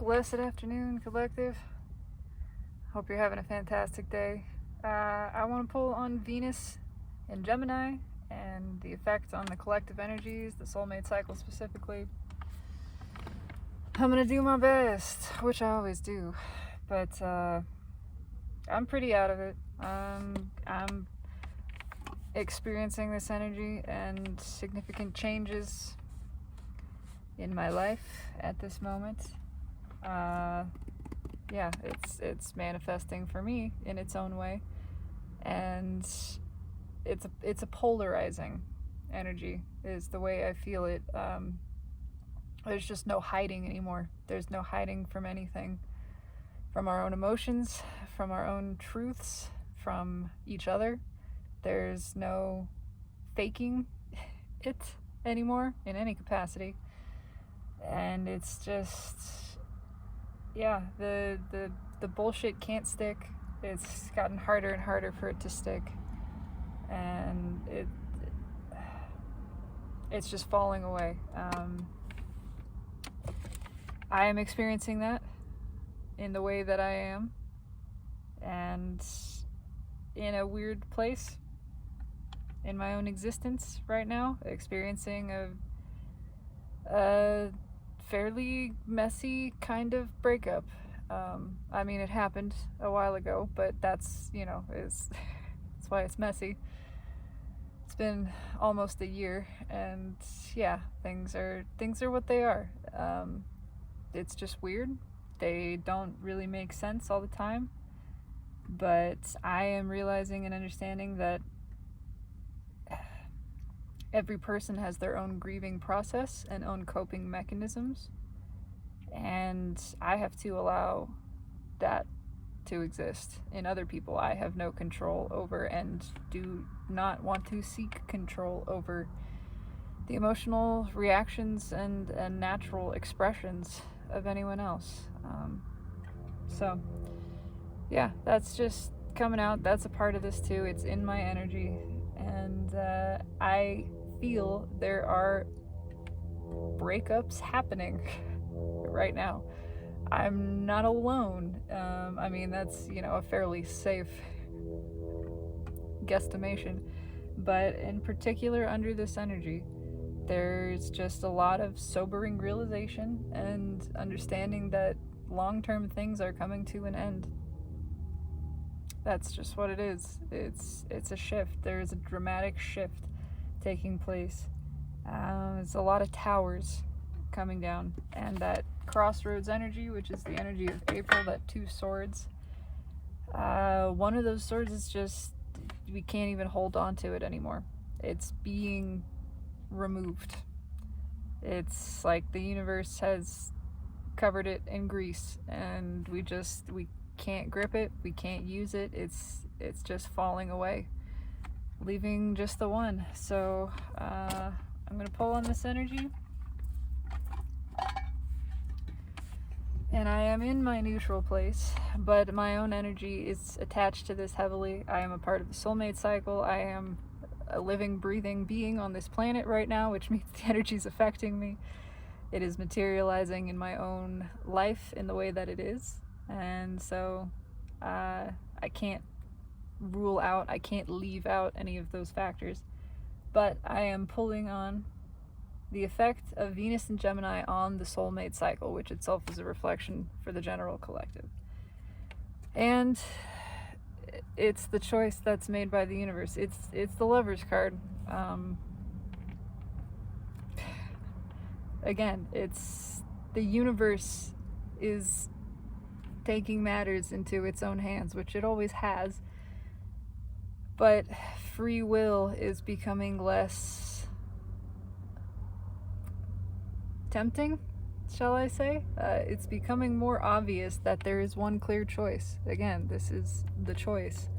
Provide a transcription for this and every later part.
Blessed afternoon, collective. Hope you're having a fantastic day. I want to pull on Venus and Gemini and the effect on the collective energies, the soulmate cycle specifically. I'm going to do my best, which I always do, but I'm pretty out of it. I'm experiencing this energy and significant changes in my life at this moment. It's manifesting for me in its own way, and it's a polarizing energy is the way I feel it. There's just no hiding anymore. There's no hiding from anything, from our own emotions, from our own truths, from each other. There's no faking it anymore in any capacity, and it's just the bullshit can't stick. It's gotten harder and harder for it to stick, and it's just falling away. I am experiencing that in the way that I am, and in a weird place in my own existence right now, experiencing a fairly messy kind of breakup. I mean, it happened a while ago, but that's why it's messy. It's been almost a year, and things are what they are. It's just weird. They don't really make sense all the time, but I am realizing and understanding that every person has their own grieving process and own coping mechanisms, and I have to allow that to exist in other people. I have no control over, and do not want to seek control over, the emotional reactions and natural expressions of anyone else. That's just coming out. That's a part of this too. It's in my energy, and I feel there are breakups happening right now. I'm not alone. I mean, that's a fairly safe guesstimation, but in particular under this energy, there's just a lot of sobering realization and understanding that long-term things are coming to an end. That's just what it is. It's a shift. There's a dramatic shift taking place. There's a lot of towers coming down, and that crossroads energy, which is the energy of April, that two swords. One of those swords is just, we can't even hold on to it anymore. It's being removed. It's like the universe has covered it in grease, and we can't grip it, we can't use it. It's just falling away, leaving just the one. So I'm gonna pull on this energy, and I am in my neutral place, but my own energy is attached to this heavily. I am a part of the soulmate cycle. I am a living, breathing being on this planet right now, which means the energy is affecting me. It is materializing in my own life in the way that it is, and so I can't rule out, I can't leave out any of those factors, but I am pulling on the effect of Venus and Gemini on the soulmate cycle, which itself is a reflection for the general collective. And it's the choice that's made by the universe. It's the Lover's card. Again, it's the universe is taking matters into its own hands, which it always has, but free will is becoming less tempting, shall I say. It's becoming more obvious that there is one clear choice. Again, this is the choice.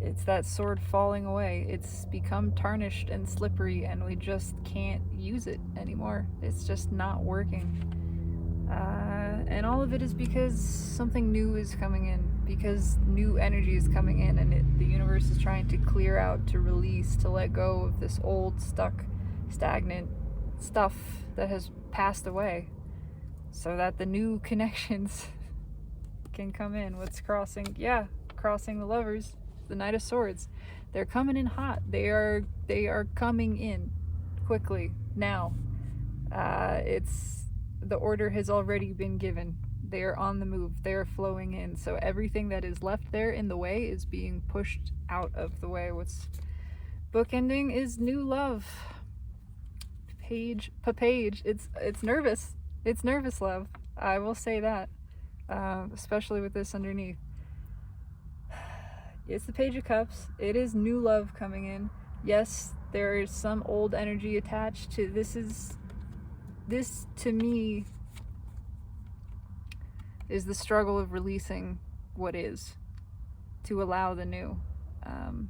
It's that sword falling away. It's become tarnished and slippery, and we just can't use it anymore. It's just not working. And all of it is because something new is coming in, because new energy is coming in, and the universe is trying to clear out, to release, to let go of this old, stuck, stagnant stuff that has passed away. so that the new connections can come in. What's crossing? Yeah, crossing the Lovers, the Knight of Swords. They're coming in hot. They are coming in quickly now. It's the order has already been given. They are on the move. They are flowing in. So everything that is left there in the way is being pushed out of the way. What's bookending is new love. Page. It's nervous. It's nervous love. I will say that. Especially with this underneath. It's the Page of Cups. It is new love coming in. Yes, there is some old energy attached to this to me is the struggle of releasing what is to allow the new. And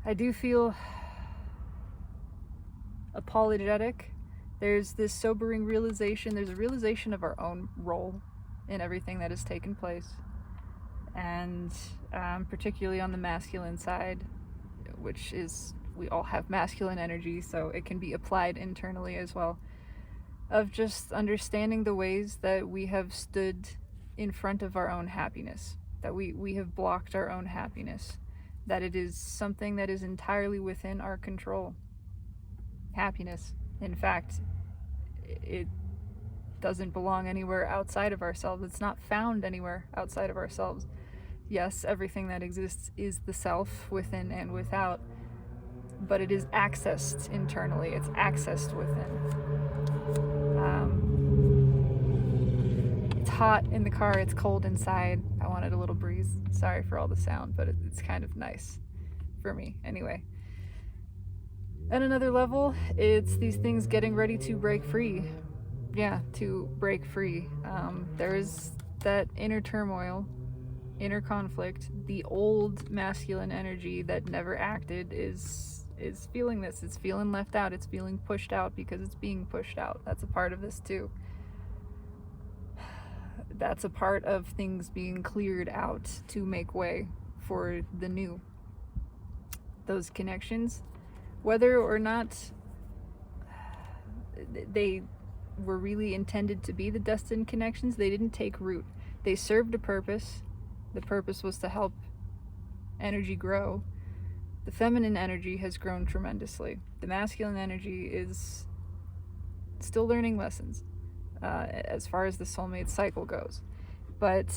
I do feel apologetic. There's this sobering realization. There's a realization of our own role in everything that has taken place. And particularly on the masculine side, which is, we all have masculine energy, so it can be applied internally as well. Of just understanding the ways that we have stood in front of our own happiness, that we have blocked our own happiness, that it is something that is entirely within our control. Happiness, in fact, it doesn't belong anywhere outside of ourselves. It's not found anywhere outside of ourselves. Yes, everything that exists is the self, within and without, but it is accessed internally. It's accessed within. It's hot in the car. It's cold inside. I wanted a little breeze. Sorry for all the sound, but it's kind of nice for me anyway. At another level, it's these things getting ready to break free. Yeah, to break free. There is that inner turmoil, inner conflict. The old masculine energy that never acted is feeling this. It's feeling left out. It's feeling pushed out because it's being pushed out. That's a part of this too. That's a part of things being cleared out to make way for the new. Those connections, whether or not they were really intended to be the destined connections, they didn't take root. They served a purpose. The purpose was to help energy grow. The feminine energy has grown tremendously. The masculine energy is still learning lessons as far as the soulmate cycle goes. But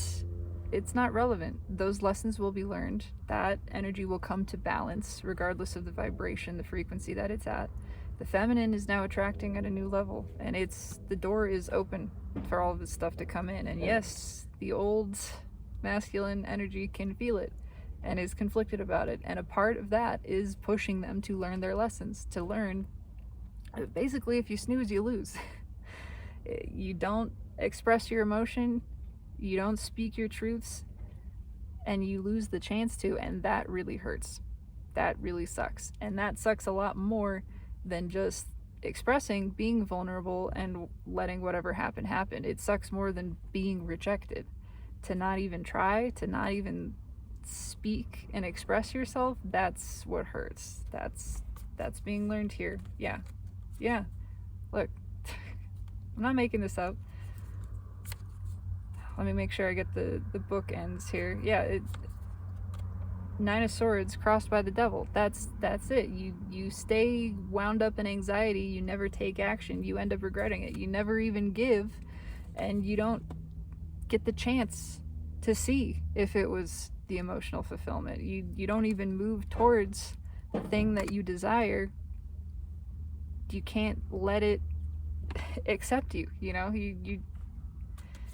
it's not relevant. Those lessons will be learned. That energy will come to balance regardless of the vibration, the frequency that it's at. The feminine is now attracting at a new level, and the door is open for all of this stuff to come in. And yes, the old masculine energy can feel it and is conflicted about it. And a part of that is pushing them to learn their lessons, to learn, basically, if you snooze, you lose. You don't express your emotion, you don't speak your truths, and you lose the chance to, and that really hurts. That really sucks. And that sucks a lot more than just expressing, being vulnerable, and letting whatever happen. It sucks more than being rejected. To not even try, to not even speak and express yourself, that's what hurts. That's being learned here. Yeah. Look, I'm not making this up. Let me make sure I get the book ends here. Yeah, Nine of Swords crossed by the Devil. That's it. You stay wound up in anxiety. You never take action. You end up regretting it. You never even give, and you don't get the chance to see if it was the emotional fulfillment. You don't even move towards the thing that you desire. You can't let it accept you.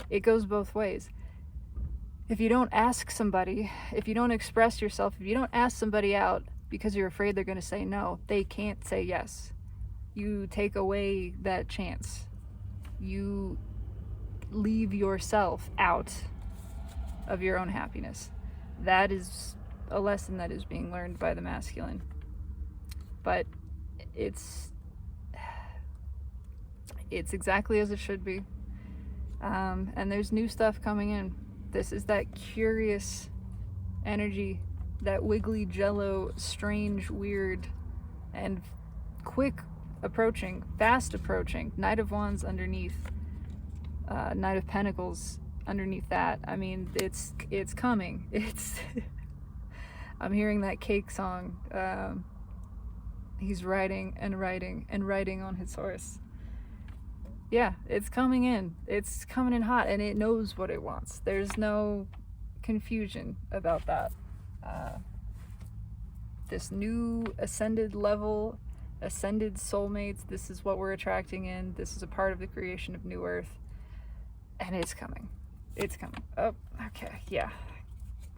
It goes both ways. If you don't ask somebody, if you don't express yourself, if you don't ask somebody out because you're afraid they're going to say no, they can't say yes. You take away that chance. You leave yourself out of your own happiness. That is a lesson that is being learned by the masculine. But it's exactly as it should be. And there's new stuff coming in. This is that curious energy, that wiggly jello, strange, weird, and quick approaching, fast approaching. Knight of Wands underneath, Knight of Pentacles underneath that. I mean, it's coming. It's I'm hearing that Cake song. He's riding and riding and riding on his horse. Yeah, it's coming in. It's coming in hot, and it knows what it wants. There's no confusion about that. This new ascended level, ascended soulmates, this is what we're attracting in. This is a part of the creation of New Earth. And it's coming. It's coming. Oh, okay, yeah.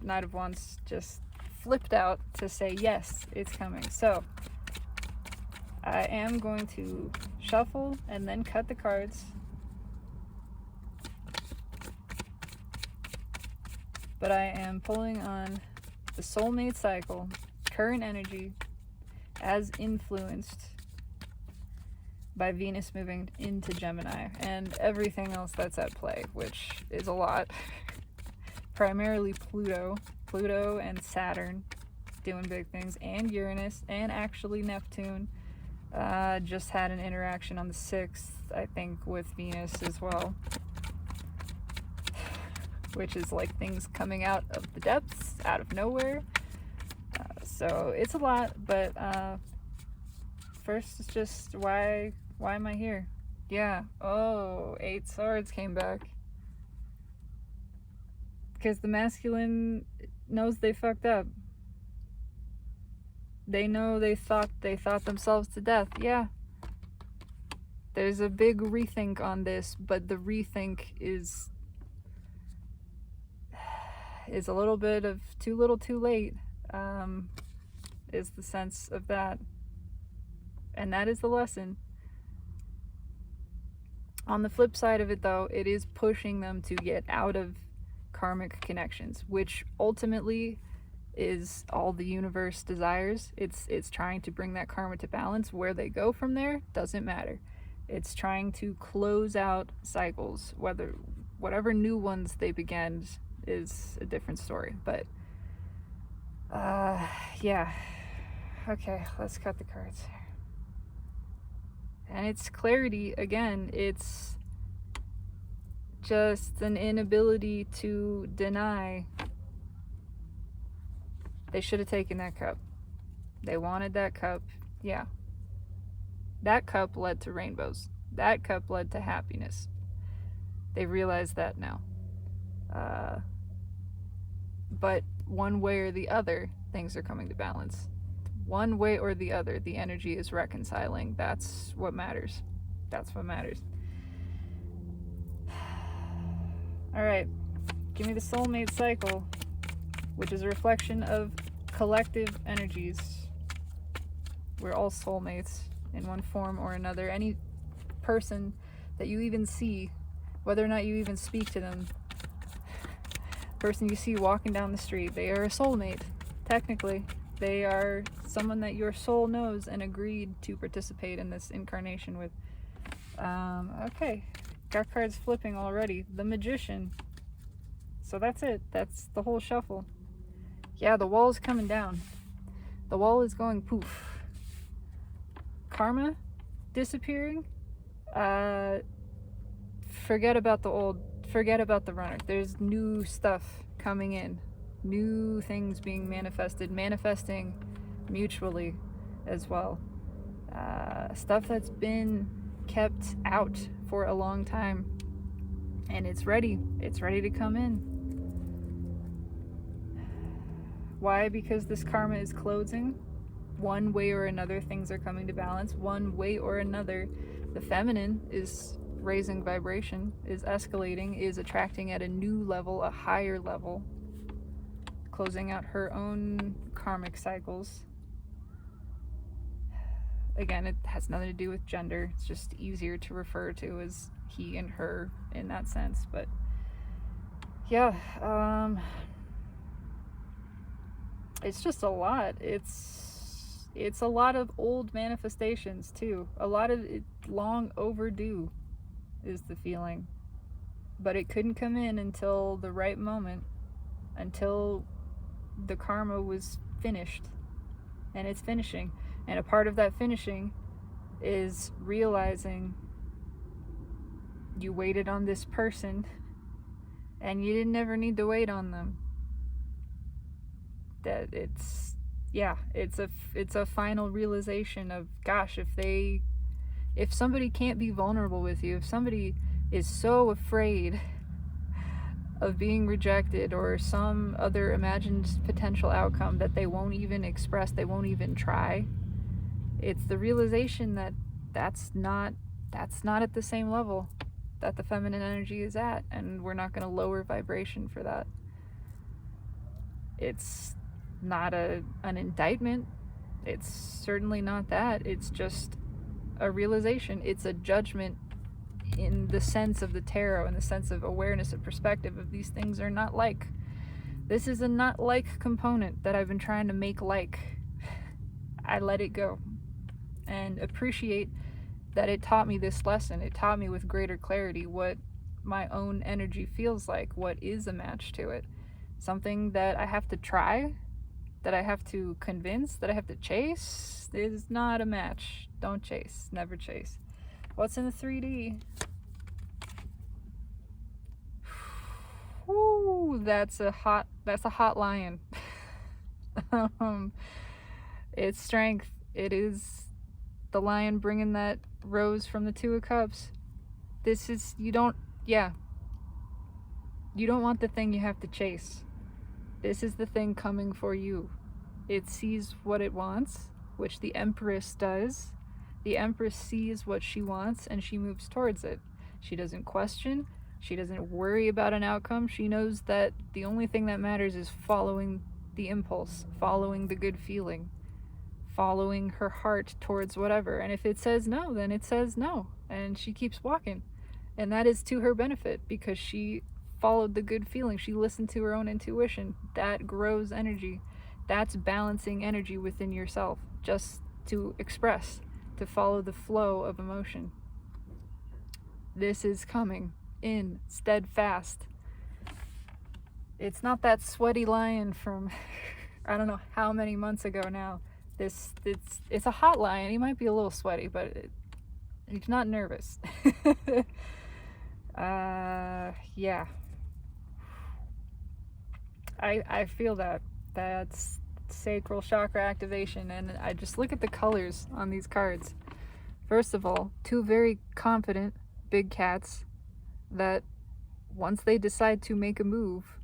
Knight of Wands just flipped out to say, yes, it's coming. So, I am going to shuffle and then cut the cards. But I am pulling on the soulmate cycle, current energy, as influenced by Venus moving into Gemini and everything else that's at play, which is a lot. Primarily Pluto and Saturn doing big things, and Uranus, and actually Neptune. Just had an interaction on the 6th, I think, with Venus as well. Which is like things coming out of the depths, out of nowhere. So it's a lot, but first it's just why am I here? Yeah. Oh, 8 Swords came back. Because the masculine knows they fucked up. They know they thought themselves to death. Yeah. There's a big rethink on this, but the rethink is a little bit of too little too late, is the sense of that. And that is the lesson. On the flip side of it, though, it is pushing them to get out of karmic connections, which ultimately is all the universe desires. It's trying to bring that karma to balance. Where they go from there doesn't matter. It's trying to close out cycles. Whatever new ones they began is a different story. But yeah. Okay, let's cut the cards here. And it's clarity again. It's just an inability to deny. They should have taken that cup. They wanted that cup. Yeah. That cup led to rainbows. That cup led to happiness. They realize that now. But one way or the other, things are coming to balance. One way or the other, the energy is reconciling. That's what matters. That's what matters. Alright. Give me the soulmate cycle, which is a reflection of collective energies. We're all soulmates in one form or another. Any person that you even see, whether or not you even speak to them, person you see walking down the street, they are a soulmate. Technically, they are someone that your soul knows and agreed to participate in this incarnation with. Okay, got cards flipping already. The Magician. So that's it. That's the whole shuffle. Yeah, the wall is coming down. The wall is going poof. Karma disappearing. Forget about the old. Forget about the runner. There's new stuff coming in. New things being manifesting mutually as well. Stuff that's been kept out for a long time. And it's ready. It's ready to come in. Why? Because this karma is closing. One way or another, things are coming to balance. One way or another, the feminine is raising vibration, is escalating, is attracting at a new level, a higher level, closing out her own karmic cycles. Again, it has nothing to do with gender. It's just easier to refer to as he and her in that sense. But yeah, it's just a lot. It's a lot of old manifestations too. A lot of it long overdue is the feeling. But it couldn't come in until the right moment, until the karma was finished. And it's finishing. And a part of that finishing is realizing you waited on this person and you didn't ever need to wait on them. That it's a final realization of, gosh, if somebody can't be vulnerable with you, if somebody is so afraid of being rejected or some other imagined potential outcome that they won't even express, they won't even try, it's the realization that that's not at the same level that the feminine energy is at, and we're not going to lower vibration for that. It's not an indictment. It's certainly not that. It's just a realization. It's a judgment in the sense of the tarot, in the sense of awareness and perspective of these things are not like. This is a not like component that I've been trying to make like. I let it go and appreciate that it taught me this lesson. It taught me with greater clarity what my own energy feels like, what is a match to it. Something that I have to try, that I have to convince, that I have to chase is not a match. Don't chase. Never chase. What's in the 3D? Ooh, that's a hot lion. It's strength. It is the lion bringing that rose from the 2 of Cups. This is, you don't want the thing you have to chase. This is the thing coming for you. It sees what it wants, which the Empress does. The Empress sees what she wants and she moves towards it. She doesn't question. She doesn't worry about an outcome. She knows that the only thing that matters is following the impulse, following the good feeling, following her heart towards whatever. And if it says no, then it says no. And she keeps walking. And that is to her benefit because she followed the good feeling. She listened to her own intuition. That grows energy. That's balancing energy within yourself, just to express, to follow the flow of emotion. This is coming in steadfast. It's not that sweaty lion from I don't know how many months ago now. It's a hot lion. He might be a little sweaty, but he's not nervous. Yeah. I feel that. That's sacral chakra activation, and I just look at the colors on these cards. First of all, 2 very confident big cats that once they decide to make a move,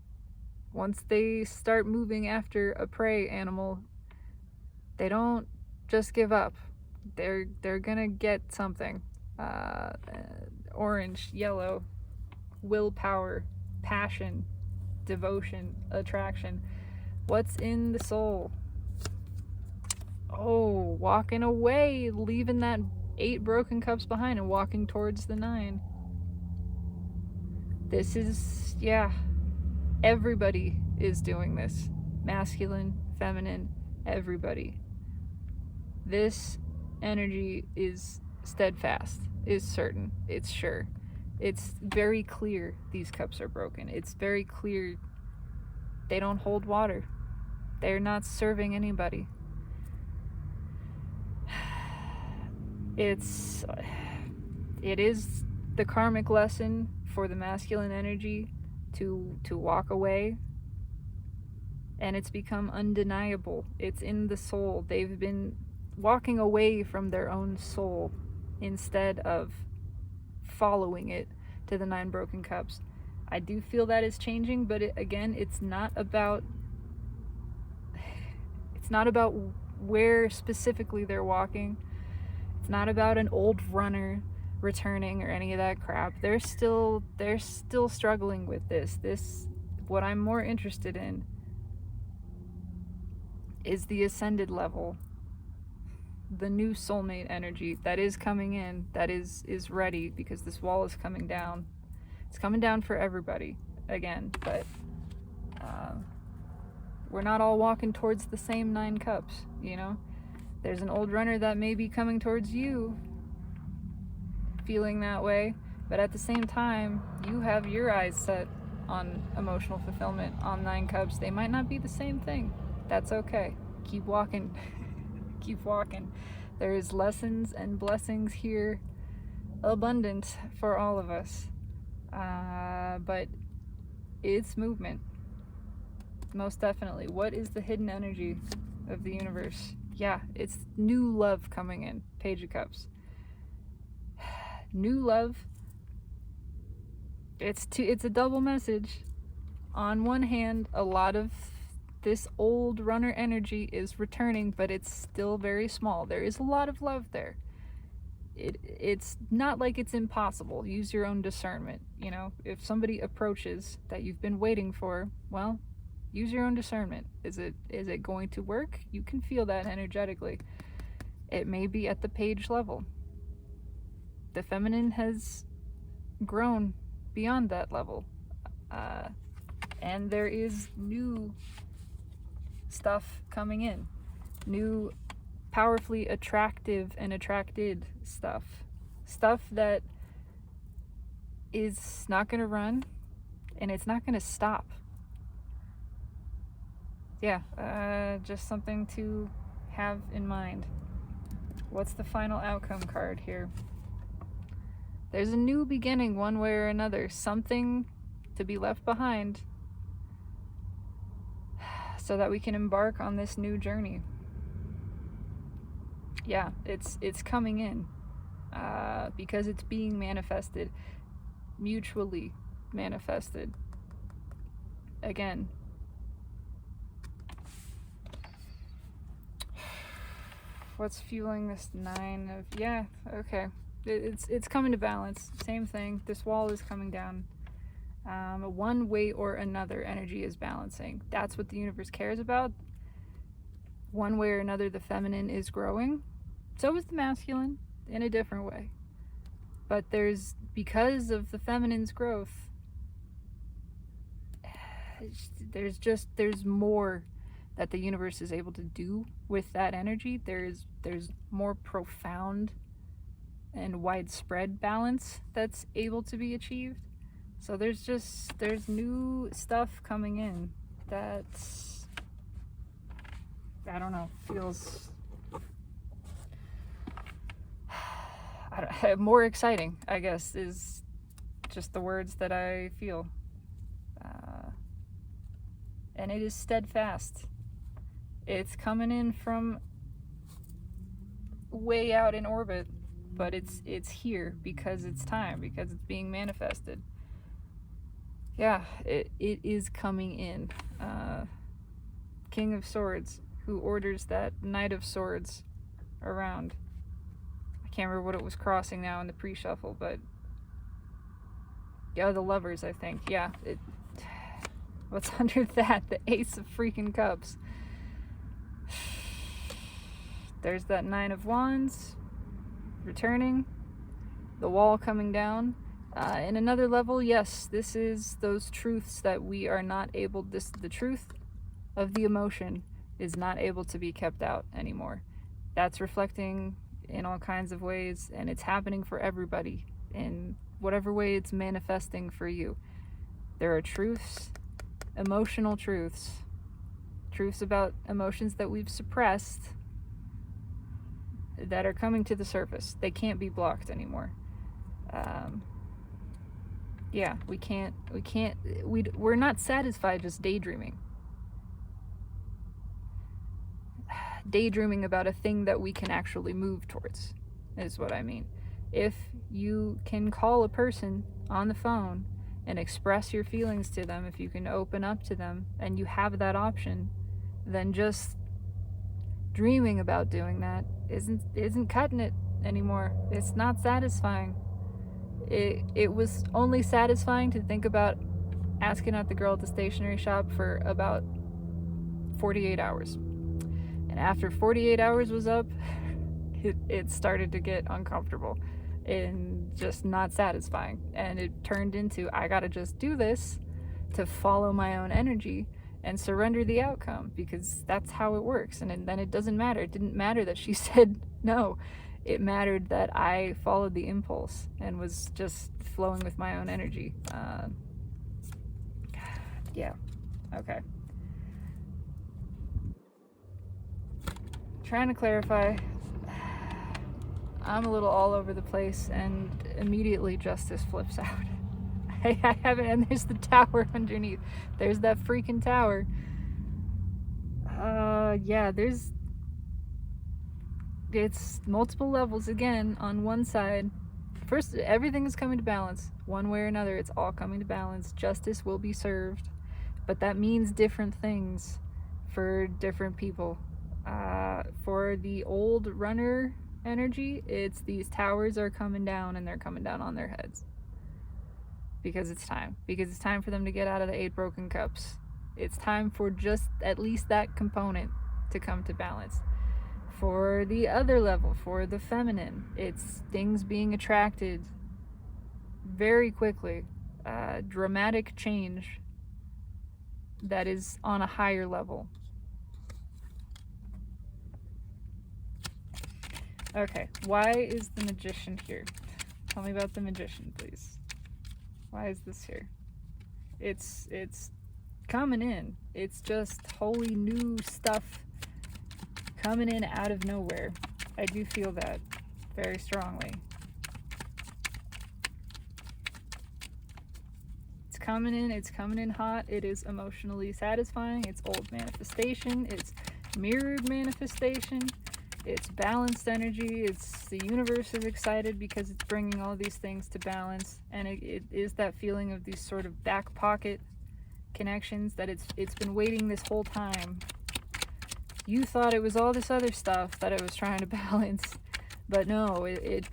once they start moving after a prey animal, they don't just give up. They're gonna get something. Orange, yellow, willpower, passion, devotion, attraction. What's in the soul? Oh, walking away, leaving that 8 broken cups behind and walking towards the 9. This is, everybody is doing this. Masculine, feminine, everybody. This energy is steadfast, is certain, it's sure. It's very clear these cups are broken. It's very clear they don't hold water. They're not serving anybody. It is the karmic lesson for the masculine energy to walk away, and it's become undeniable. It's in the soul. They've been walking away from their own soul instead of following it to the 9 broken cups. I do feel that is changing, but it's not about where specifically they're walking. It's not about an old runner returning or any of that crap. They're still struggling with this. What I'm more interested in is the ascended level, the new soulmate energy that is coming in, that is ready, because this wall is coming down. It's coming down for everybody again, but we're not all walking towards the same 9 cups, you know? There's an old runner that may be coming towards you feeling that way, but at the same time, you have your eyes set on emotional fulfillment, on 9 cups. They might not be the same thing. That's okay. Keep walking. Keep walking. There is lessons and blessings here abundant for all of us. But it's movement. Most definitely. What is the hidden energy of the universe? Yeah, it's new love coming in. Page of Cups. New love. It's a double message. On one hand, a lot of this old runner energy is returning, but it's still very small. There is a lot of love there. It's not like it's impossible. Use your own discernment. You know, if somebody approaches that you've been waiting for, well, use your own discernment. Is it going to work? You can feel that energetically. It may be at the page level. The feminine has grown beyond that level. And there is new stuff coming in. New, powerfully attractive and attracted stuff. Stuff that is not going to run, and it's not going to stop. Yeah, just something to have in mind. What's the final outcome card here? There's a new beginning one way or another. Something to be left behind so that we can embark on this new journey. Yeah, it's coming in because it's being manifested, mutually manifested. Again, what's fueling this 9 of, yeah, okay, it's coming to balance. Same thing. This wall is coming down. One way or another, energy is balancing. That's what the universe cares about. One way or another, the feminine is growing. So is the masculine, in a different way. But because of the feminine's growth, there's more that the universe is able to do with that energy. There's more profound and widespread balance that's able to be achieved. So there's new stuff coming in that's, I don't know, feels more exciting, I guess, is just the words that I feel. And it is steadfast. It's coming in from way out in orbit, but it's here because it's time, because it's being manifested. Yeah, it is coming in. King of Swords, who orders that Knight of Swords around. I can't remember what it was crossing now in the pre-shuffle, but yeah, the Lovers, I think. Yeah, what's under that? The Ace of freaking Cups. There's that 9 of Wands returning, the wall coming down. In another level, yes, this is those truths that we are not able, the truth of the emotion is not able to be kept out anymore. That's reflecting in all kinds of ways, and it's happening for everybody in whatever way it's manifesting for you. There are truths, emotional truths about emotions that we've suppressed that are coming to the surface. They can't be blocked anymore. Yeah, we're not satisfied just daydreaming. Daydreaming about a thing that we can actually move towards is what I mean. If you can call a person on the phone and express your feelings to them, if you can open up to them and you have that option, then just dreaming about doing that isn't cutting it anymore. It's not satisfying. It was only satisfying to think about asking out the girl at the stationery shop for about 48 hours. And after 48 hours was up, it started to get uncomfortable and just not satisfying. And it turned into, I gotta just do this to follow my own energy and surrender the outcome, because that's how it works. And then it doesn't matter. It didn't matter that she said no. It mattered that I followed the impulse and was just flowing with my own energy. Yeah. Okay. Trying to clarify. I'm a little all over the place, and immediately justice flips out. I haven't, and there's the tower underneath. There's that freaking tower. Yeah, it's multiple levels again on one side. First, everything is coming to balance. One way or another, it's all coming to balance. Justice will be served. But that means different things for different people. For the old runner energy, it's these towers are coming down, and they're coming down on their heads. Because it's time. Because it's time for them to get out of the 8 broken cups. It's time for just at least that component to come to balance. For the other level, for the feminine, it's things being attracted very quickly. Dramatic change that is on a higher level. Okay, why is the magician here? Tell me about the magician, please. Why is this here? It's coming in. It's just wholly new stuff coming in out of nowhere. I do feel that very strongly. It's coming in hot. It is emotionally satisfying. It's old manifestation. It's mirrored manifestation. It's balanced energy. It's the universe is excited because it's bringing all these things to balance. And it is that feeling of these sort of back pocket connections that it's been waiting this whole time. You thought it was all this other stuff that it was trying to balance, but no, it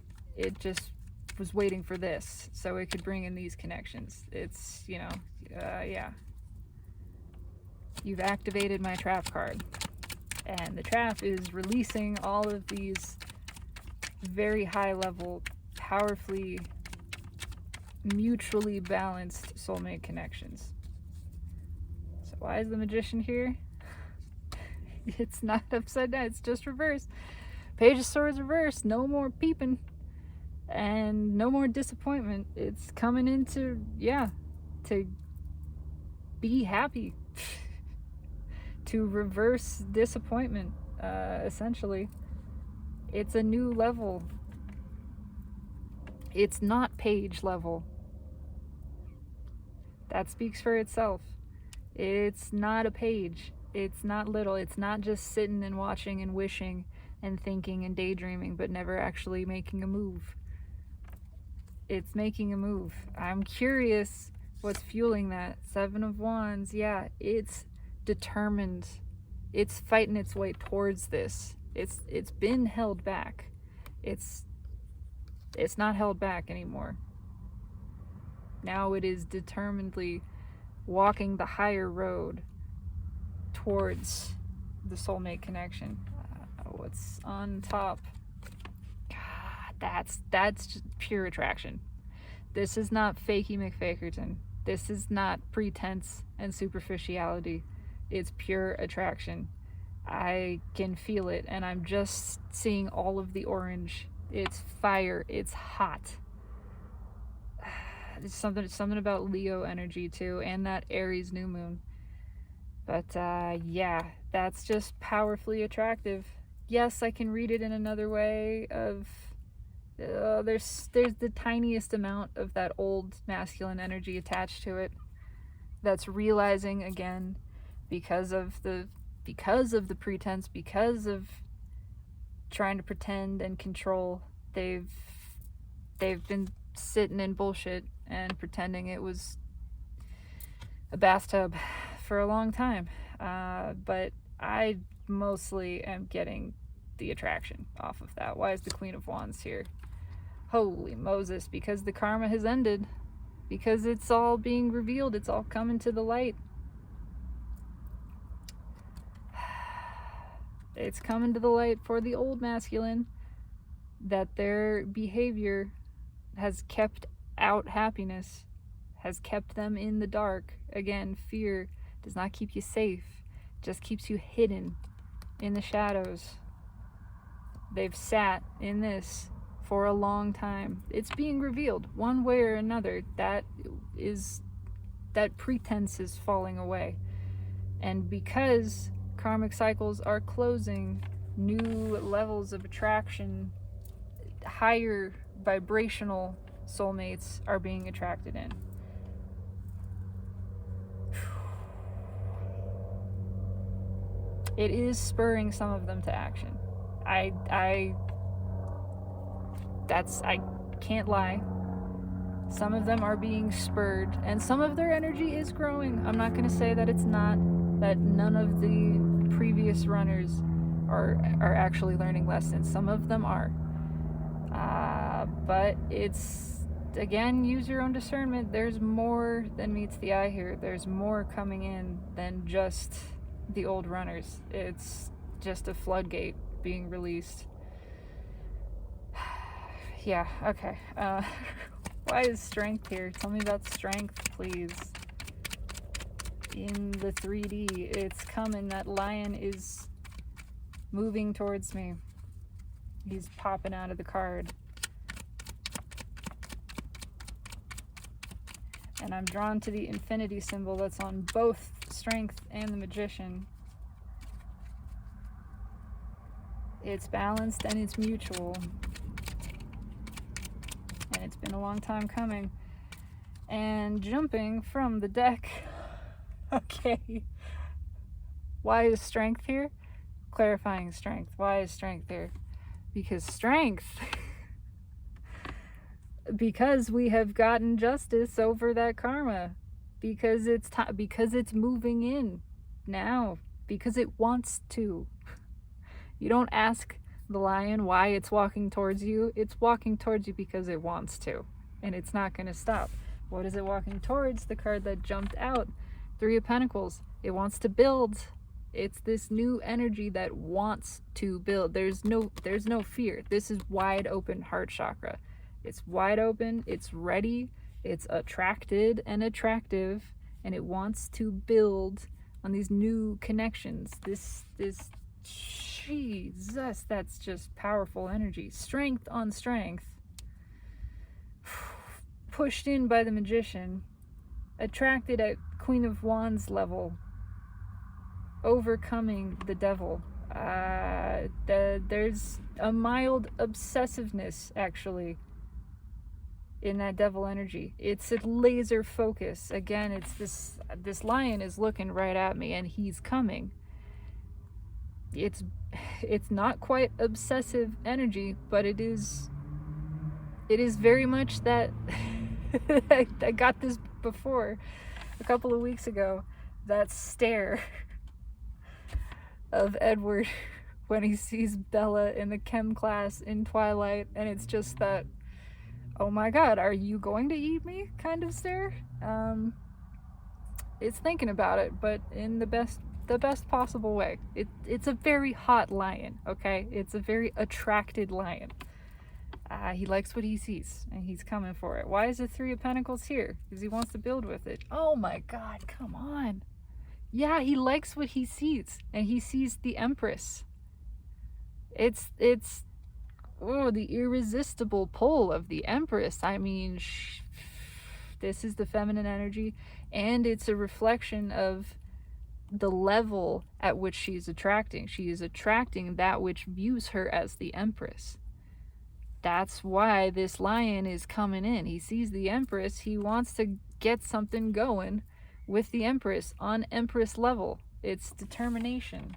just was waiting for this so it could bring in these connections. It's, yeah. You've activated my trap card, and the trap is releasing all of these very high level, powerfully, mutually balanced soulmate connections. So why is the magician here? It's not upside down, it's just reversed. Page of Swords reversed. No more peeping and no more disappointment. It's coming into, to be happy. To reverse disappointment, essentially. It's a new level. It's not page level. That speaks for itself. It's not a page. It's not little. It's not just sitting and watching and wishing and thinking and daydreaming, but never actually making a move. It's making a move. I'm curious what's fueling that. 7 of Wands, yeah, it's determined. It's fighting its way towards this. It's been held back. It's not held back anymore. Now it is determinedly walking the higher road towards the soulmate connection. What's on top? God, that's just pure attraction. This is not fakey McFakerton. This is not pretense and superficiality. It's pure attraction. I can feel it, and I'm just seeing all of the orange. It's fire. It's hot. It's something about Leo energy too, and that Aries new moon. But yeah, that's just powerfully attractive. Yes, I can read it in another way of there's the tiniest amount of that old masculine energy attached to it that's realizing again because of the pretense, because of trying to pretend and control. They've been sitting in bullshit and pretending it was a bathtub for a long time. But I mostly am getting the attraction off of that. Why is the Queen of Wands here? Holy Moses, because the karma has ended. Because it's all being revealed. It's all coming to the light. It's coming to the light for the old masculine that their behavior has kept out happiness, has kept them in the dark. Again, fear does not keep you safe, it just keeps you hidden in the shadows. They've sat in this for a long time. It's being revealed one way or another. That pretense is falling away. And because karmic cycles are closing, new levels of attraction higher vibrational soulmates are being attracted in. It is spurring some of them to action. I can't lie. Some of them are being spurred, and some of their energy is growing. I'm not going to say that it's not, that none of the previous runners are actually learning lessons. Some of them are. But it's, again, use your own discernment. There's more than meets the eye here. There's more coming in than just the old runners. It's just a floodgate being released. Yeah, okay. Why is strength here? Tell me about strength, please. In the 3D, it's coming. That lion is moving towards me. He's popping out of the card. And I'm drawn to the infinity symbol that's on both strength and the magician. It's balanced and it's mutual. And it's been a long time coming. And jumping from the deck. Okay. Why is strength here? Clarifying strength. Why is strength here? Because strength... because we have gotten justice over that karma. Because it's because it's moving in now. Because it wants to. You don't ask the lion why it's walking towards you. It's walking towards you because it wants to. And it's not going to stop. What is it walking towards? The card that jumped out. 3 of Pentacles. It wants to build. It's this new energy that wants to build. There's no fear. This is wide open heart chakra. It's wide open. It's ready. It's attracted and attractive. And it wants to build on these new connections. This Jesus, that's just powerful energy. Strength on strength. Pushed in by the magician. Attracted at Queen of Wands level. Overcoming the devil. There's a mild obsessiveness, actually, in that devil energy. It's a laser focus. Again, it's this lion is looking right at me, and he's coming. It's not quite obsessive energy, but it is very much that. I got this before a couple of weeks ago, that stare of Edward when he sees Bella in the chem class in Twilight, and it's just that, oh my god, are you going to eat me kind of stare. It's thinking about it, but in the best possible way. It's a very hot lion, okay? It's a very attracted lion. He likes what he sees, and he's coming for it. Why is the 3 of Pentacles here? Because he wants to build with it. Oh my god, come on. Yeah, he likes what he sees, and he sees the Empress. It's the irresistible pull of the Empress. I mean, this is the feminine energy, and it's a reflection of the level at which she's attracting. She is attracting that which views her as the Empress. That's why this lion is coming in. He sees the Empress. He wants to get something going with the Empress on Empress level. It's determination.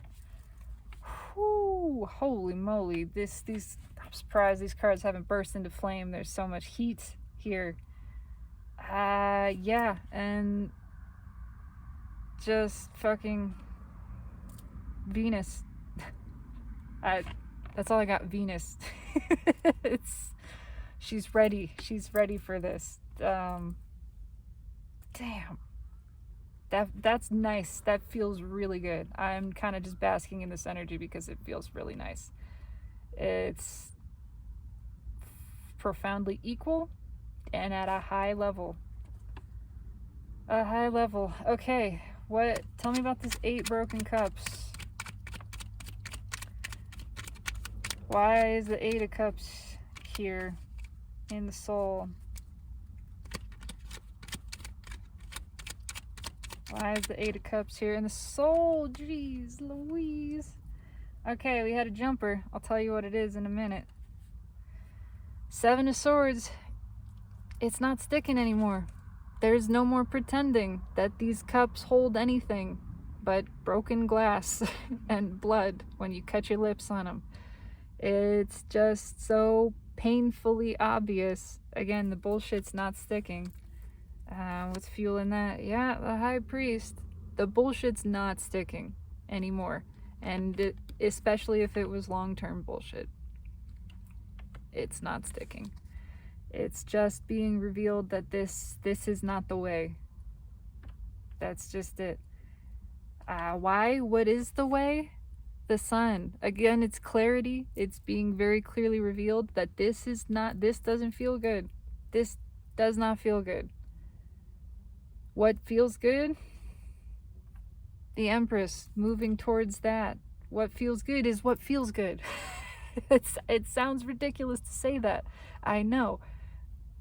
Whew, holy moly. I'm surprised these cards haven't burst into flame. There's so much heat here. Yeah, and just fucking Venus. That's all I got, Venus. She's ready. She's ready for this. Damn. That's nice. That feels really good. I'm kind of just basking in this energy because it feels really nice. It's profoundly equal and at a high level. A high level. Okay, tell me about this 8 broken cups. Why is the 8 of Cups here in the soul? Why is the 8 of Cups here in the soul? Jeez Louise. Okay, we had a jumper. I'll tell you what it is in a minute. Seven of Swords, it's not sticking anymore. There's no more pretending that these cups hold anything but broken glass and blood when you cut your lips on them. It's just so painfully obvious. Again, the bullshit's not sticking. What's fueling that? Yeah, the High Priest. The bullshit's not sticking anymore. And especially if it was long-term bullshit. It's not sticking. It's just being revealed that this is not the way. That's just it. Why? What is the way? The sun. Again, it's clarity. It's being very clearly revealed that this doesn't feel good. This does not feel good. What feels good? The Empress, moving towards that. What feels good is what feels good. It sounds ridiculous to say that, I know,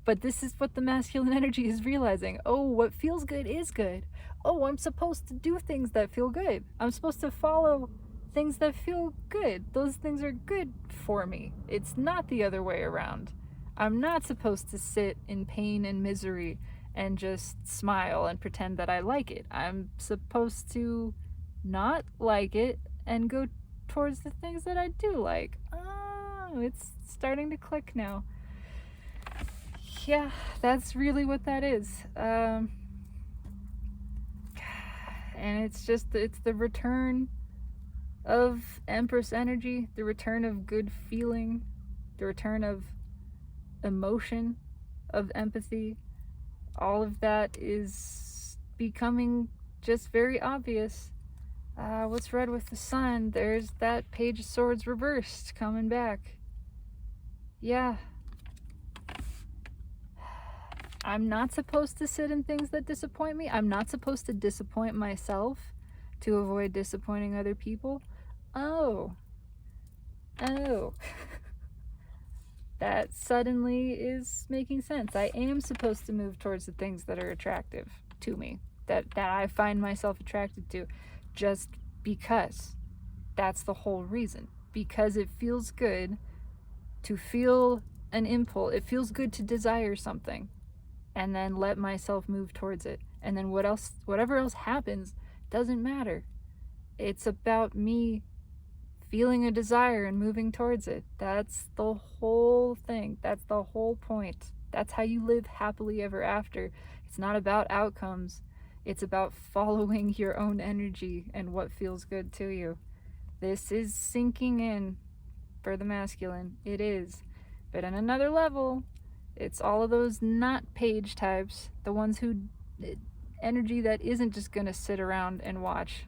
but this is what the masculine energy is realizing. Oh, what feels good is good. Oh, I'm supposed to do things that feel good. I'm supposed to follow things that feel good. Those things are good for me. It's not the other way around. I'm not supposed to sit in pain and misery and just smile and pretend that I like it. I'm supposed to not like it and go towards the things that I do like. Oh, it's starting to click now. Yeah, that's really what that is. And it's the return of Empress energy, the return of good feeling, the return of emotion, of empathy. All of that is becoming just very obvious. What's red with the sun? There's that Page of Swords reversed coming back. Yeah. I'm not supposed to sit in things that disappoint me. I'm not supposed to disappoint myself to avoid disappointing other people. Oh. That suddenly is making sense. I am supposed to move towards the things that are attractive to me, that I find myself attracted to, just because. That's the whole reason. Because it feels good to feel an impulse. It feels good to desire something, and then let myself move towards it. And then whatever else happens doesn't matter. It's about me feeling a desire and moving towards it. That's the whole thing. That's the whole point. That's how you live happily ever after. It's not about outcomes. It's about following your own energy and what feels good to you. This is sinking in for the masculine. It is. But on another level, it's all of those not page types, the ones who energy that isn't just going to sit around and watch.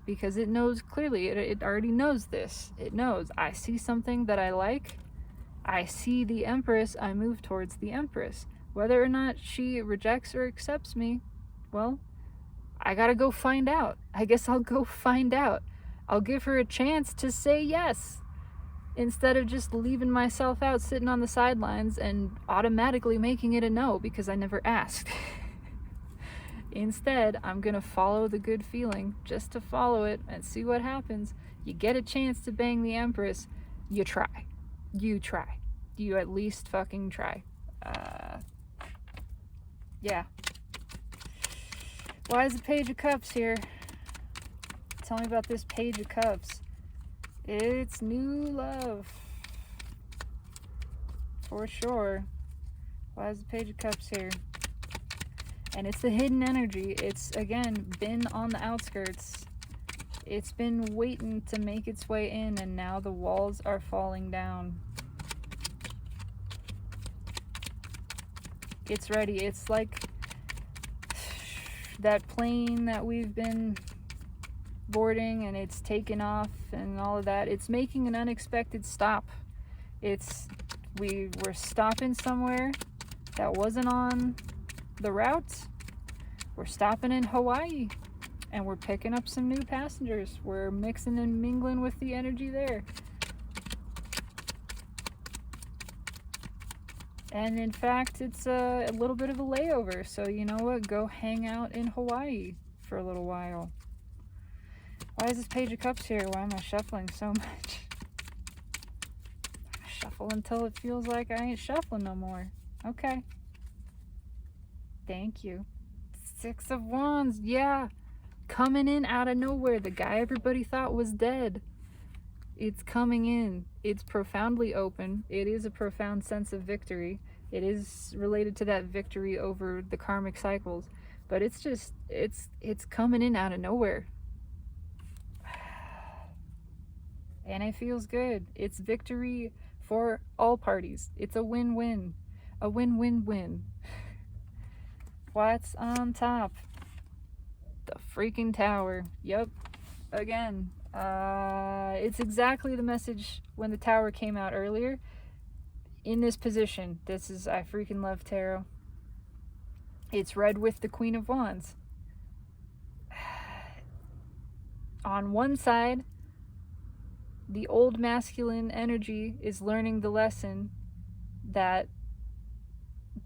Because it knows clearly, it already knows this. It knows, I see something that I like, I see the Empress, I move towards the Empress. Whether or not she rejects or accepts me, well, I gotta go find out. I guess I'll go find out. I'll give her a chance to say yes, instead of just leaving myself out sitting on the sidelines and automatically making it a no because I never asked. Instead, I'm gonna follow the good feeling just to follow it and see what happens. You get a chance to bang the Empress, you try. You try. You at least fucking try. Yeah. Why is the Page of Cups here? Tell me about this Page of Cups. It's new love. For sure. Why is the Page of Cups here? And it's the hidden energy. It's, again, been on the outskirts. It's been waiting to make its way in, and now the walls are falling down. It's ready. It's like that plane that we've been boarding, and it's taken off and all of that. It's making an unexpected stop. We were stopping somewhere that wasn't on the route. We're stopping in Hawaii, and we're picking up some new passengers. We're mixing and mingling with the energy there. And in fact, it's a little bit of a layover, so you know what? Go hang out in Hawaii for a little while. Why is this Page of Cups here? Why am I shuffling so much? I'm gonna shuffle shuffle until it feels like I ain't shuffling no more. Okay. Thank you. 6 of Wands, yeah. Coming in out of nowhere. The guy everybody thought was dead. It's coming in. It's profoundly open. It is a profound sense of victory. It is related to that victory over the karmic cycles. But it's just, it's coming in out of nowhere. And it feels good. It's victory for all parties. It's a win-win. A win-win-win. What's on top? The freaking Tower. Yep. Again. It's exactly the message when the Tower came out earlier. In this position. This is, I freaking love tarot. It's red with the Queen of Wands. On one side, the old masculine energy is learning the lesson that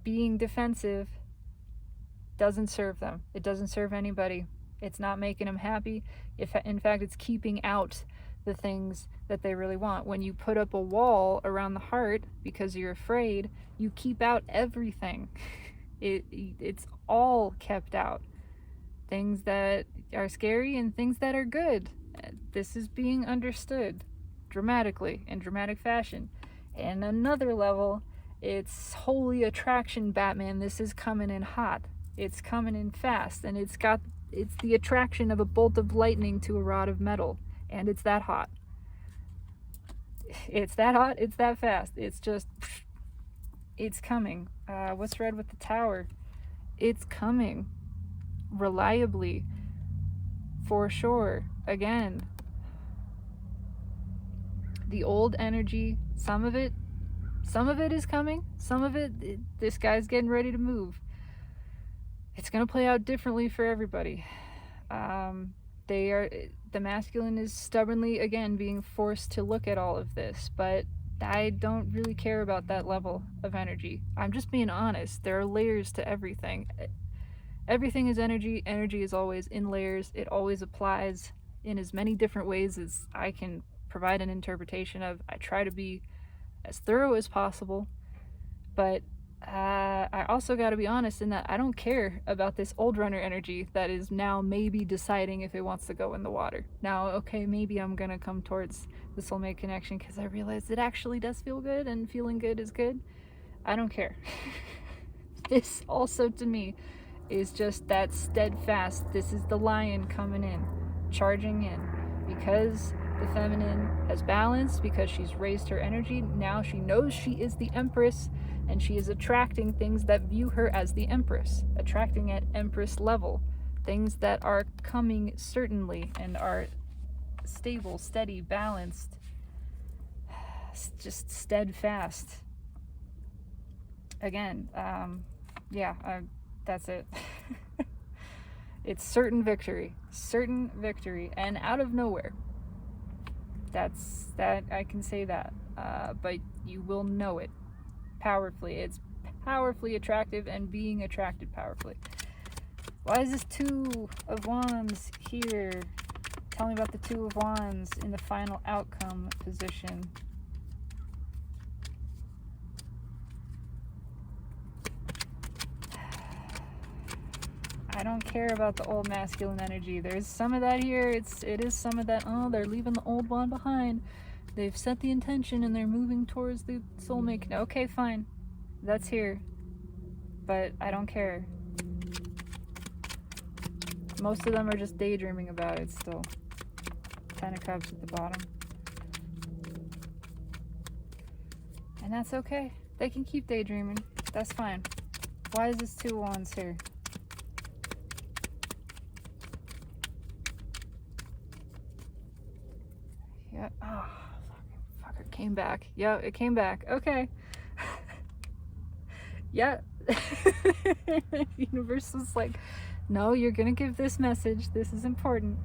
being defensive doesn't serve them. It doesn't serve anybody. It's not making them happy. If in fact it's keeping out the things that they really want. When you put up a wall around the heart because you're afraid, you keep out everything. It's all kept out. Things that are scary and things that are good. This is being understood dramatically, in dramatic fashion. And another level, it's holy attraction, Batman. This is coming in hot. It's coming in fast, and it's the attraction of a bolt of lightning to a rod of metal, and it's that hot. It's that hot, it's that fast. It's just, it's coming. What's red with the Tower? It's coming. Reliably. For sure. Again. The old energy, some of it is coming. Some of it, this guy's getting ready to move. It's going to play out differently for everybody. The masculine is stubbornly, again, being forced to look at all of this, but I don't really care about that level of energy. I'm just being honest. There are layers to everything. Everything is energy. Energy is always in layers. It always applies in as many different ways as I can provide an interpretation of. I try to be as thorough as possible, but I also got to be honest in that I don't care about this old runner energy that is now maybe deciding if it wants to go in the water. Now, okay, maybe I'm gonna come towards the soulmate connection because I realize it actually does feel good, and feeling good is good. I don't care. This also to me is just that steadfast, this is the lion coming in, charging in, because the feminine has balanced, because she's raised her energy. Now she knows she is the Empress, and she is attracting things that view her as the Empress, attracting at Empress level, things that are coming certainly and are stable, steady, balanced, just steadfast. Again, that's it. It's certain victory, and out of nowhere. That I can say that, but you will know it powerfully. It's powerfully attractive and being attracted powerfully. Why is this 2 of Wands here? Tell me about the 2 of Wands in the final outcome position. I don't care about the old masculine energy. There's some of that here. It is some of that, oh, they're leaving the old one behind. They've set the intention and they're moving towards the soulmate. Okay, fine. That's here. But I don't care. Most of them are just daydreaming about it still. 10 of Cups at the bottom. And that's okay. They can keep daydreaming. That's fine. Why is this 2 of Wands here? Yeah. Oh, fucker came back. Yeah, it came back. Okay. Yeah. Universe was like, no, you're gonna give this message. This is important.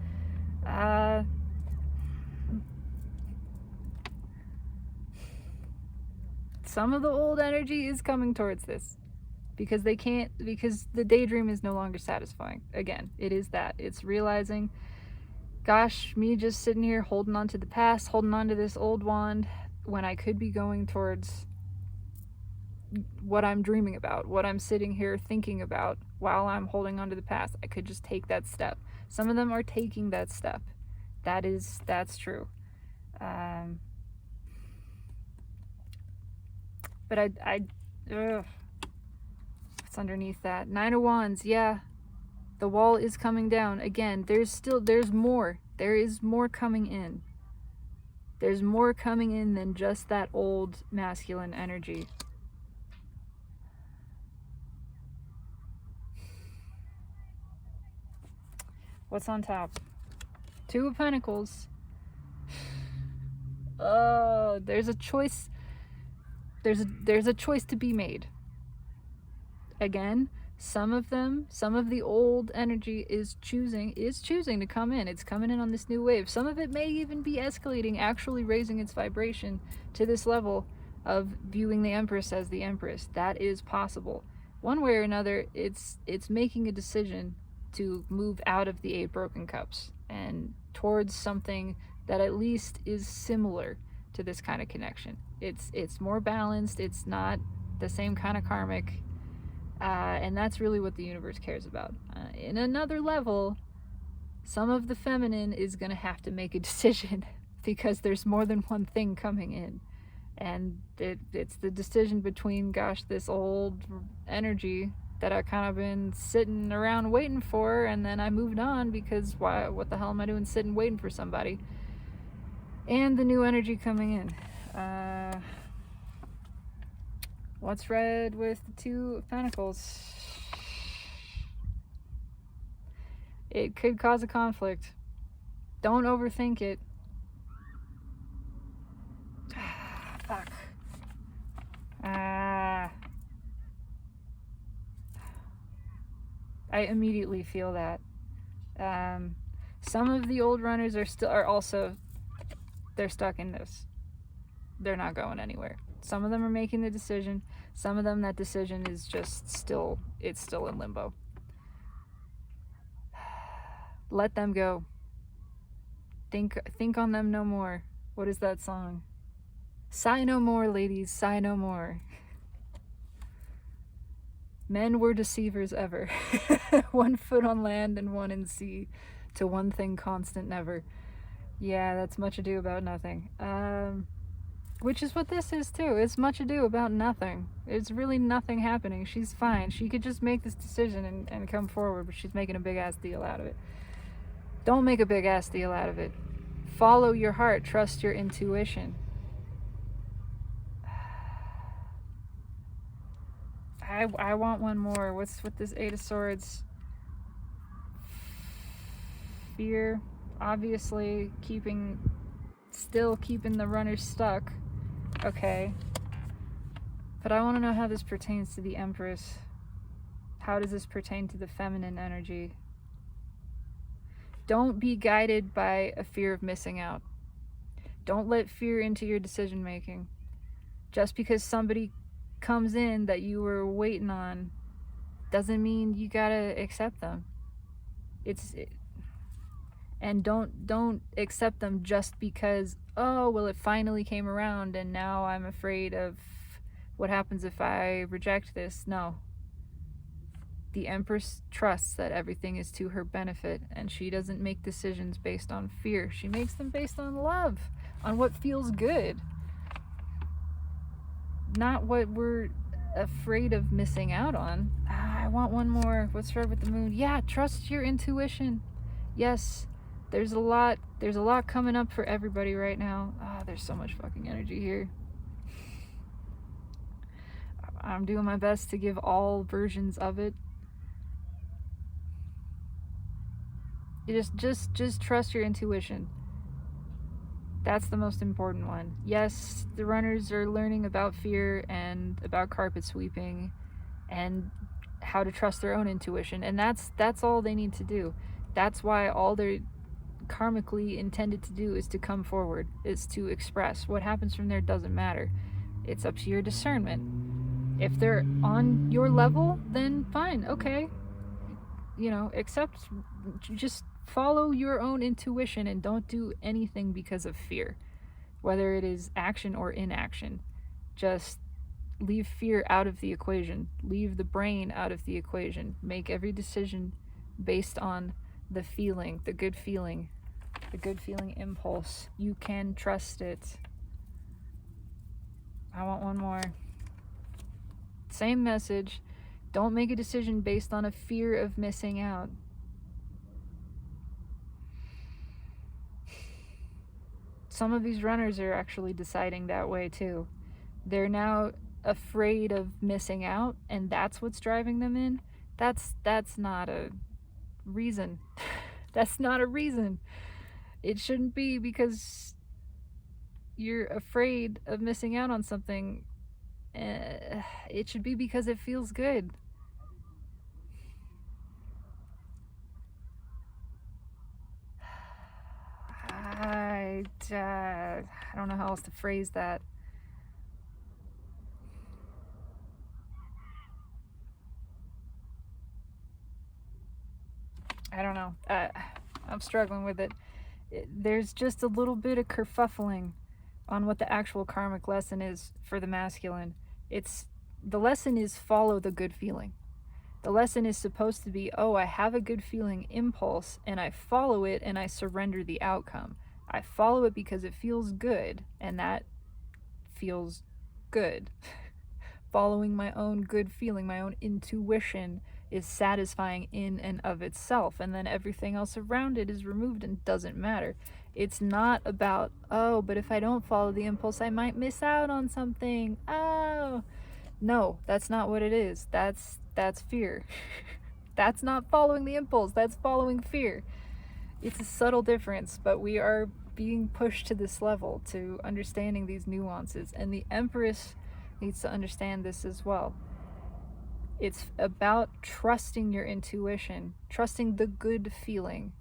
Some of the old energy is coming towards this because because the daydream is no longer satisfying. Again, it is that. It's realizing, gosh, me just sitting here holding on to the past, holding on to this old wand. when I could be going towards what I'm dreaming about, what I'm sitting here thinking about while I'm holding on to the past. I could just take that step. Some of them are taking that step. That's true. But what's underneath that? Nine of Wands, yeah. The wall is coming down. Again, there's more. There is more coming in. There's more coming in than just that old masculine energy. What's on top? Two of Pentacles. Oh, there's a choice. There's a choice to be made. Again, some of the old energy is choosing to come in. It's coming in on this new wave. Some of it may even be escalating, actually raising its vibration to this level of viewing the Empress as the Empress. That is possible. One way or another, it's making a decision to move out of the 8 broken cups and towards something that at least is similar to this kind of connection. It's more balanced. It's not the same kind of karmic. And that's really what the universe cares about. In another level, some of the feminine is going to have to make a decision because there's more than one thing coming in. And it's the decision between, gosh, this old energy that I kind of been sitting around waiting for, and then I moved on because what the hell am I doing sitting waiting for somebody? And the new energy coming in. What's red with the 2 of Pentacles? It could cause a conflict. Don't overthink it. Fuck. I immediately feel that. Some of the old runners are also they're stuck in this. They're not going anywhere. Some of them are making the decision. Some of them, that decision is just still in limbo. Let them go. Think on them no more. What is that song? Sigh no more, ladies, sigh no more. Men were deceivers ever. One foot on land and one in sea. To one thing constant never. Yeah, that's Much Ado About Nothing. Which is what this is too. It's Much Ado About Nothing. It's really nothing happening. She's fine. She could just make this decision and come forward, but she's making a big ass deal out of it. Don't make a big ass deal out of it. Follow your heart. Trust your intuition. I want one more. What's with this 8 of Swords? Fear. Obviously still keeping the runners stuck. Okay. But I want to know how this pertains to the Empress. How does this pertain to the feminine energy? Don't be guided by a fear of missing out. Don't let fear into your decision making. Just because somebody comes in that you were waiting on doesn't mean you gotta accept them. And don't accept them just because, oh, well, it finally came around and now I'm afraid of what happens if I reject this. No. The Empress trusts that everything is to her benefit, and she doesn't make decisions based on fear. She makes them based on love, on what feels good. Not what we're afraid of missing out on. I want one more. What's red with the moon? Yeah, trust your intuition. Yes, there's a lot coming up for everybody right now. There's so much fucking energy here. I'm doing my best to give all versions of it. You just trust your intuition. That's the most important one. Yes, the runners are learning about fear and about carpet sweeping and how to trust their own intuition, and that's all they need to do. That's why all they're karmically intended to do is to come forward, is to express. What happens from there doesn't matter. It's up to your discernment. If they're on your level, then fine, okay. Just follow your own intuition and don't do anything because of fear. whether it is action or inaction. Just leave fear out of the equation. Leave the brain out of the equation. Make every decision based on the feeling, the good feeling impulse. You can trust it. I want one more. Same message. Don't make a decision based on a fear of missing out. Some of these runners are actually deciding that way too. They're now afraid of missing out, and that's what's driving them in. That's not a reason. That's not a reason. It shouldn't be because you're afraid of missing out on something. It should be because it feels good. I don't know how else to phrase that. I don't know. I'm struggling with it. There's just a little bit of kerfuffling on what the actual karmic lesson is for the masculine. The lesson is follow the good feeling. The lesson is supposed to be, oh, I have a good feeling impulse, and I follow it, and I surrender the outcome. I follow it because it feels good, and that feels good. Following my own good feeling, my own intuition, is satisfying in and of itself, and then everything else around it is removed and doesn't matter. It's not about, oh, but if I don't follow the impulse, I might miss out on something. Oh, no, that's not what it is. That's fear. That's not following the impulse. That's following fear. It's a subtle difference, but we are being pushed to this level, to understanding these nuances, and the Empress needs to understand this as well. It's about trusting your intuition, trusting the good feeling,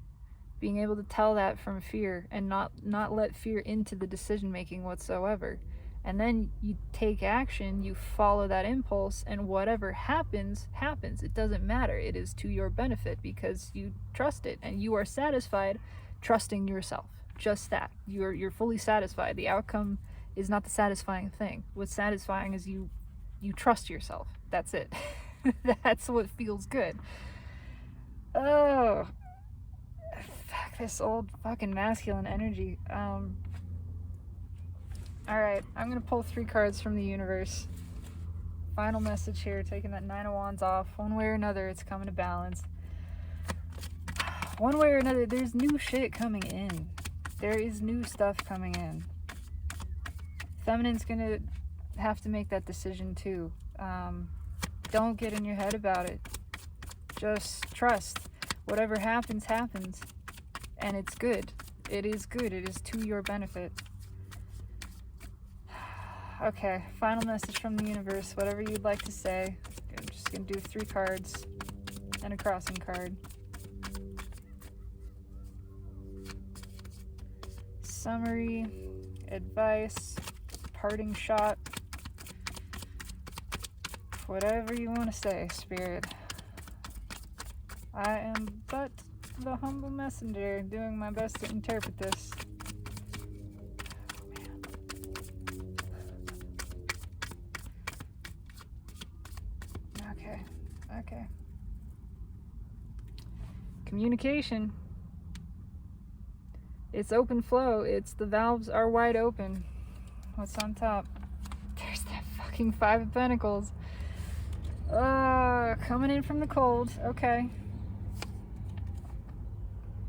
being able to tell that from fear, and not let fear into the decision making whatsoever. And then you take action, you follow that impulse, and whatever happens, happens. It doesn't matter. It is to your benefit because you trust it, and you are satisfied trusting yourself. Just that. You're fully satisfied. The outcome is not the satisfying thing. What's satisfying is you trust yourself. That's it. That's what feels good. Oh, fuck this old fucking masculine energy. Alright, I'm gonna pull 3 cards from the universe. Final message here, taking that 9 of Wands off. One way or another, it's coming to balance. One way or another, there's new shit coming in. There is new stuff coming in. Feminine's gonna have to make that decision too. Don't get in your head about it. Just trust. Whatever happens, happens. And it's good. It is good. It is to your benefit. Okay, final message from the universe. Whatever you'd like to say. I'm just going to do 3 cards and a crossing card. Summary, advice, parting shot. Whatever you want to say, Spirit. I am but the humble messenger, doing my best to interpret this. Okay. Communication. It's open flow. The valves are wide open. What's on top? There's that fucking 5 of Pentacles. Coming in from the cold. Okay.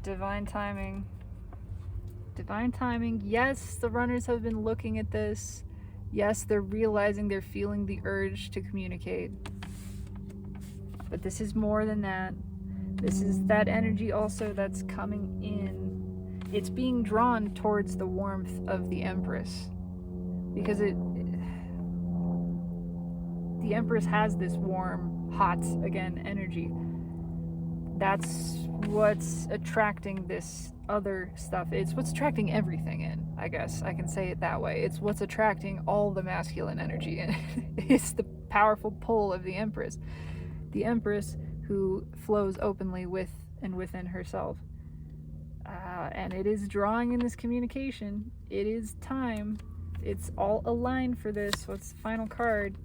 Divine timing. Divine timing. Yes, the runners have been looking at this. Yes, they're realizing, they're feeling the urge to communicate. But this is more than that. This is that energy also that's coming in. It's being drawn towards the warmth of the Empress. Because the Empress has this warm, hot, again, energy. That's what's attracting this other stuff. It's what's attracting everything in, I guess. I can say it that way. It's what's attracting all the masculine energy in. It's the powerful pull of the Empress. The Empress who flows openly with and within herself. And it is drawing in this communication. It is time. It's all aligned for this. What's the final card?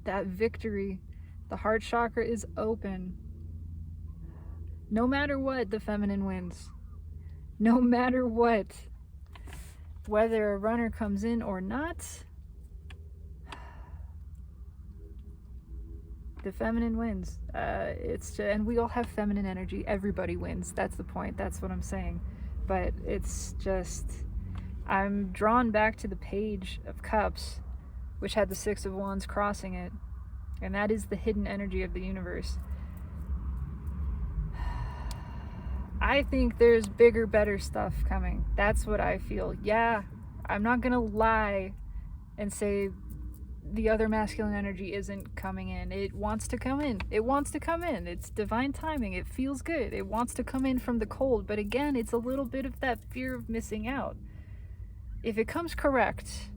That victory. The heart chakra is open. No matter what, the feminine wins. No matter what. Whether a runner comes in or not, the feminine wins. And we all have feminine energy. Everybody wins. That's the point. That's what I'm saying. But it's just, I'm drawn back to the Page of Cups, which had the Six of Wands crossing it. And that is the hidden energy of the universe. I think there's bigger, better stuff coming. That's what I feel. Yeah, I'm not gonna lie and say the other masculine energy isn't coming in. It wants to come in. It wants to come in. It's divine timing. It feels good. It wants to come in from the cold. But again, it's a little bit of that fear of missing out. If it comes correct,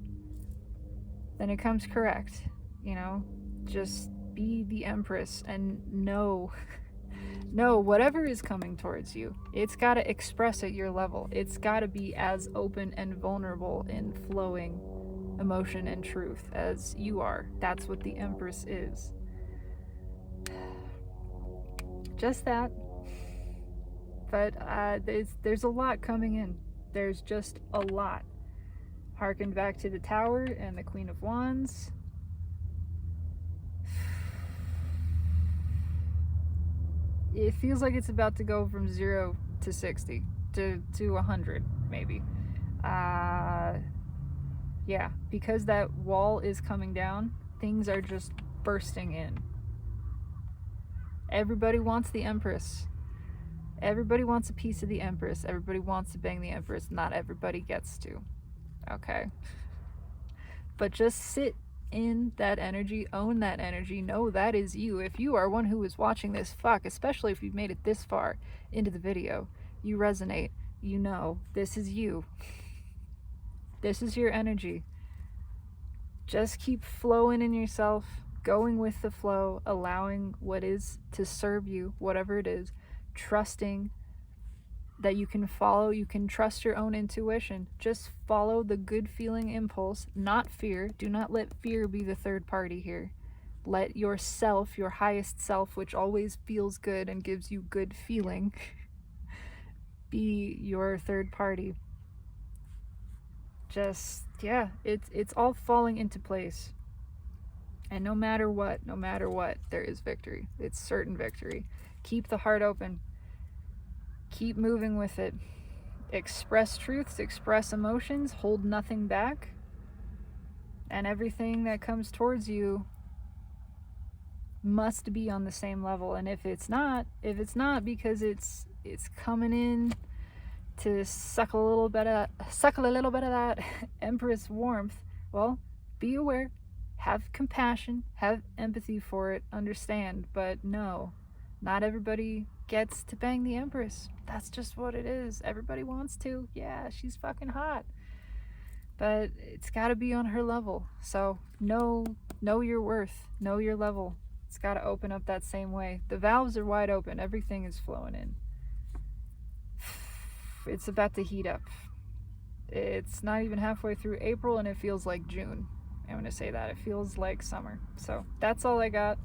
then it comes correct. You know, just be the Empress and know whatever is coming towards you, it's got to express at your level. It's got to be as open and vulnerable in flowing emotion and truth as you are. That's what the Empress is. Just that. But there's a lot coming in. There's just a lot. Harken back to the Tower and the Queen of Wands. It feels like it's about to go from 0 to 60 to 100 maybe. Yeah, because that wall is coming down, things are just bursting in. Everybody wants the Empress. Everybody wants a piece of the Empress. Everybody wants to bang the Empress. Not everybody gets to. Okay? But just sit in that energy, own that energy, know that is you. If you are one who is watching this, especially if you've made it this far into the video, you resonate, you know, this is you. This is your energy. Just keep flowing in yourself, going with the flow, allowing what is to serve you, whatever it is, trusting that you can follow, you can trust your own intuition. Just follow the good feeling impulse, not fear. Do not let fear be the third party here. Let yourself, your highest self, which always feels good and gives you good feeling, be your third party. Just, yeah, it's all falling into place. And no matter what, there is victory. It's certain victory. Keep the heart open. Keep moving with it. Express truths, express emotions, hold nothing back. And everything that comes towards you must be on the same level. And if it's not because it's coming in to suck a little bit of that Empress warmth, well, be aware, have compassion, have empathy for it, understand, but no, not everybody gets to bang the Empress. That's just what it is. Everybody wants to. Yeah, she's fucking hot. But it's got to be on her level. So know your worth. Know your level. It's got to open up that same way. The valves are wide open. Everything is flowing in. It's about to heat up. It's not even halfway through April and it feels like June. I'm going to say that. It feels like summer. So that's all I got.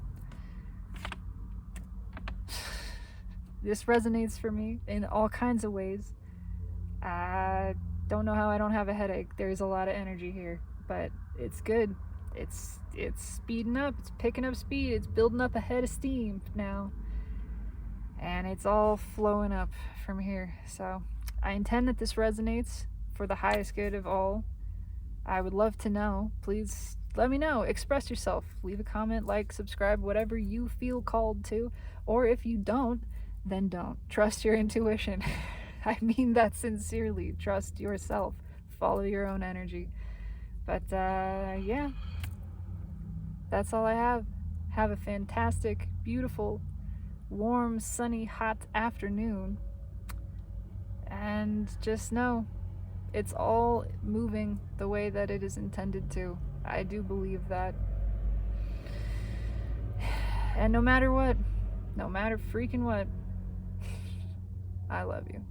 This resonates for me in all kinds of ways. I don't know how I don't have a headache. There's a lot of energy here, but it's good. It's speeding up. It's picking up speed. It's building up a head of steam now. And it's all flowing up from here. So I intend that this resonates for the highest good of all. I would love to know. Please let me know. Express yourself. Leave a comment, like, subscribe, whatever you feel called to. Or if you don't, then don't. Trust your intuition. I mean that sincerely. Trust yourself. Follow your own energy. But yeah, that's all I have. Have a fantastic, beautiful, warm, sunny, hot afternoon. And just know it's all moving the way that it is intended to. I do believe that. And no matter what, no matter freaking what, I love you.